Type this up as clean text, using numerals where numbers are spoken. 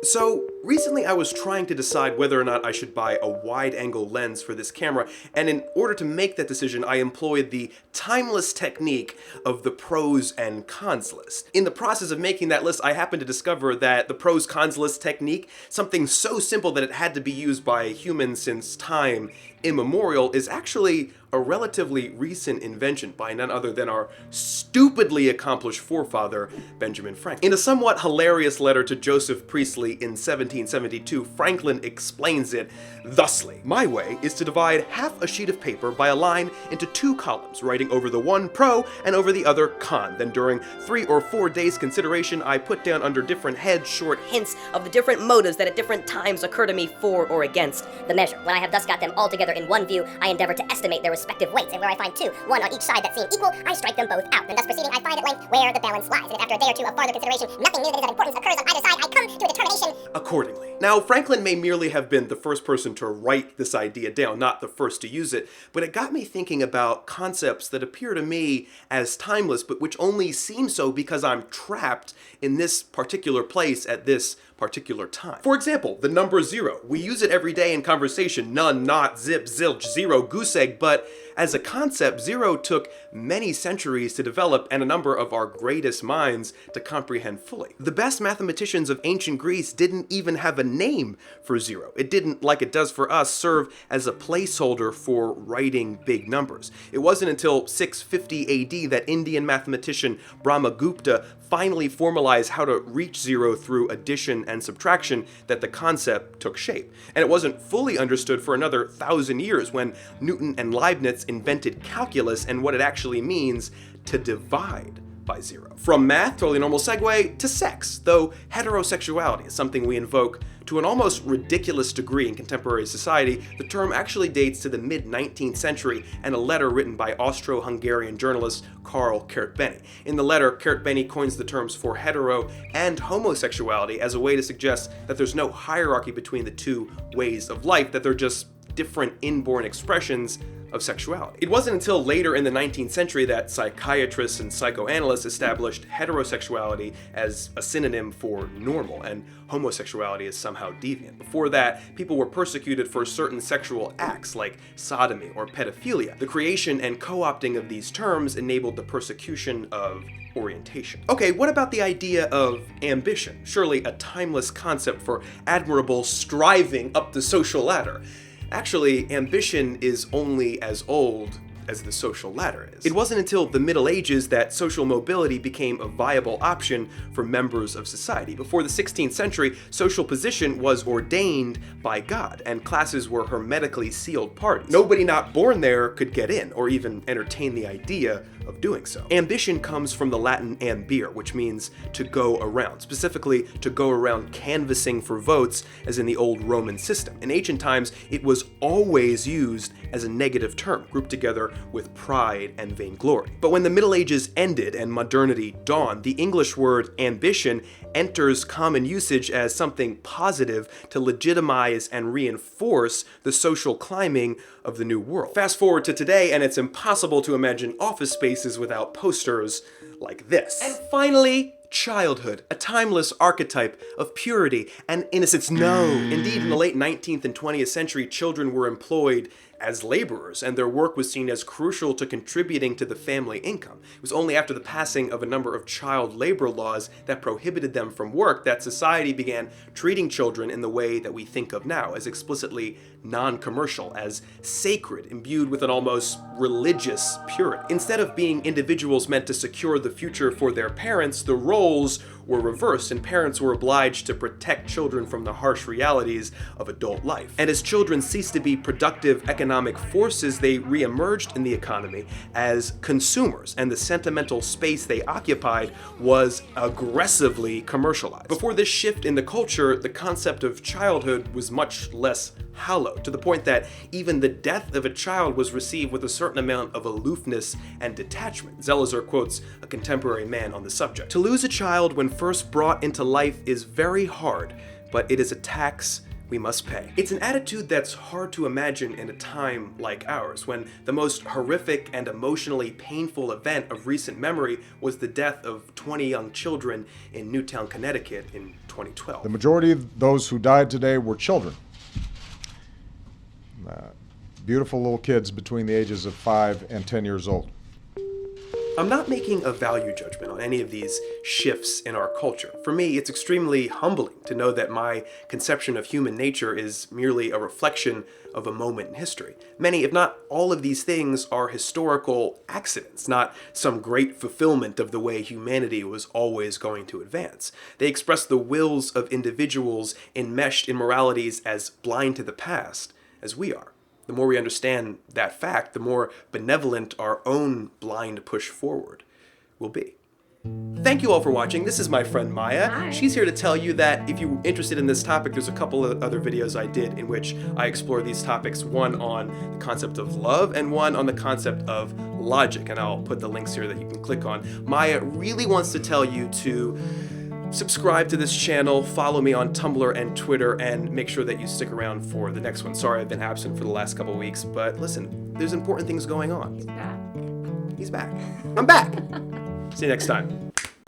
So, recently I was trying to decide whether or not I should buy a wide-angle lens for this camera, and in order to make that decision, I employed the timeless technique of the pros and cons list. In the process of making that list, I happened to discover that the pros-cons list technique, something so simple that it had to be used by humans since time immemorial, is actually a relatively recent invention by none other than our stupidly accomplished forefather, Benjamin Franklin. In a somewhat hilarious letter to Joseph Priestley in 1772, Franklin explains it thusly: "My way is to divide half a sheet of paper by a line into two columns, writing over the one pro and over the other con. Then during 3 or 4 days' consideration, I put down under different heads short hints of the different motives that at different times occur to me for or against the measure. When I have thus got them all together in one view, I endeavor to estimate their respective weights, and where I find two, one on each side that seem equal, I strike them both out. Then thus proceeding, I find at length where the balance lies. And if after a day or two of farther consideration, nothing new that is of importance occurs on either side, I come to a determination accordingly." Now, Franklin may merely have been the first person to write this idea down, not the first to use it, but it got me thinking about concepts that appear to me as timeless, but which only seem so because I'm trapped in this particular place at this particular time. For example, the number 0. We use it every day in conversation: none, not, zip, zilch, zero, goose egg, but as a concept, 0 took many centuries to develop and a number of our greatest minds to comprehend fully. The best mathematicians of ancient Greece didn't even have a name for 0. It didn't, like it does for us, serve as a placeholder for writing big numbers. It wasn't until 650 AD that Indian mathematician Brahmagupta finally formalized how to reach 0 through addition and subtraction that the concept took shape. And it wasn't fully understood for another 1,000 years when Newton and Leibniz invented calculus and what it actually means to divide by 0. From math, totally normal segue, to sex, though heterosexuality is something we invoke to an almost ridiculous degree in contemporary society. The term actually dates to the mid-19th century and a letter written by Austro-Hungarian journalist Karl Kertbeny. In the letter, Kertbeny coins the terms for hetero and homosexuality as a way to suggest that there's no hierarchy between the two ways of life, that they're just different inborn expressions of sexuality. It wasn't until later in the 19th century that psychiatrists and psychoanalysts established heterosexuality as a synonym for normal and homosexuality as somehow deviant. Before that, people were persecuted for certain sexual acts like sodomy or pedophilia. The creation and co-opting of these terms enabled the persecution of orientation. Okay, what about the idea of ambition? Surely a timeless concept for admirable striving up the social ladder. Actually, ambition is only as old as the social ladder is. It wasn't until the Middle Ages that social mobility became a viable option for members of society. Before the 16th century, social position was ordained by God, and classes were hermetically sealed parties. Nobody not born there could get in, or even entertain the idea of doing so. Ambition comes from the Latin ambire, which means to go around, specifically to go around canvassing for votes, as in the old Roman system. In ancient times, it was always used as a negative term, grouped together with pride and vainglory. But when the Middle Ages ended and modernity dawned, the English word ambition enters common usage as something positive to legitimize and reinforce the social climbing of the New World. Fast forward to today, and it's impossible to imagine office spaces without posters like this. And finally, childhood, a timeless archetype of purity and innocence. No, indeed, in the late 19th and 20th century, children were employed as laborers, and their work was seen as crucial to contributing to the family income. It was only after the passing of a number of child labor laws that prohibited them from work that society began treating children in the way that we think of now, as explicitly non-commercial, as sacred, imbued with an almost religious purity. Instead of being individuals meant to secure the future for their parents, the roles were reversed, and parents were obliged to protect children from the harsh realities of adult life. And as children ceased to be productive economic forces, they re-emerged in the economy as consumers, and the sentimental space they occupied was aggressively commercialized. Before this shift in the culture, the concept of childhood was much less hallowed, to the point that even the death of a child was received with a certain amount of aloofness and detachment. Zelizer quotes a contemporary man on the subject: "To lose a child when first brought into life is very hard, but it is a tax we must pay. It's an attitude that's hard to imagine in a time like ours, when the most horrific and emotionally painful event of recent memory was the death of 20 young children in Newtown, Connecticut in 2012. The majority of those who died today were children. Beautiful little kids between the ages of 5 and 10 years old. I'm not making a value judgment on any of these shifts in our culture. For me, it's extremely humbling to know that my conception of human nature is merely a reflection of a moment in history. Many, if not all of these things, are historical accidents, not some great fulfillment of the way humanity was always going to advance. They express the wills of individuals enmeshed in moralities as blind to the past as we are. The more we understand that fact, the more benevolent our own blind push forward will be. Thank you all for watching. This is my friend Maya. Hi. She's here to tell you that if you're interested in this topic, there's a couple of other videos I did in which I explore these topics, one on the concept of love and one on the concept of logic, and I'll put the links here that you can click on. Maya really wants to tell you to subscribe to this channel, follow me on Tumblr and Twitter, and make sure that you stick around for the next one. Sorry I've been absent for the last couple of weeks, but listen, there's important things going on. He's back. He's back. I'm back. See you next time.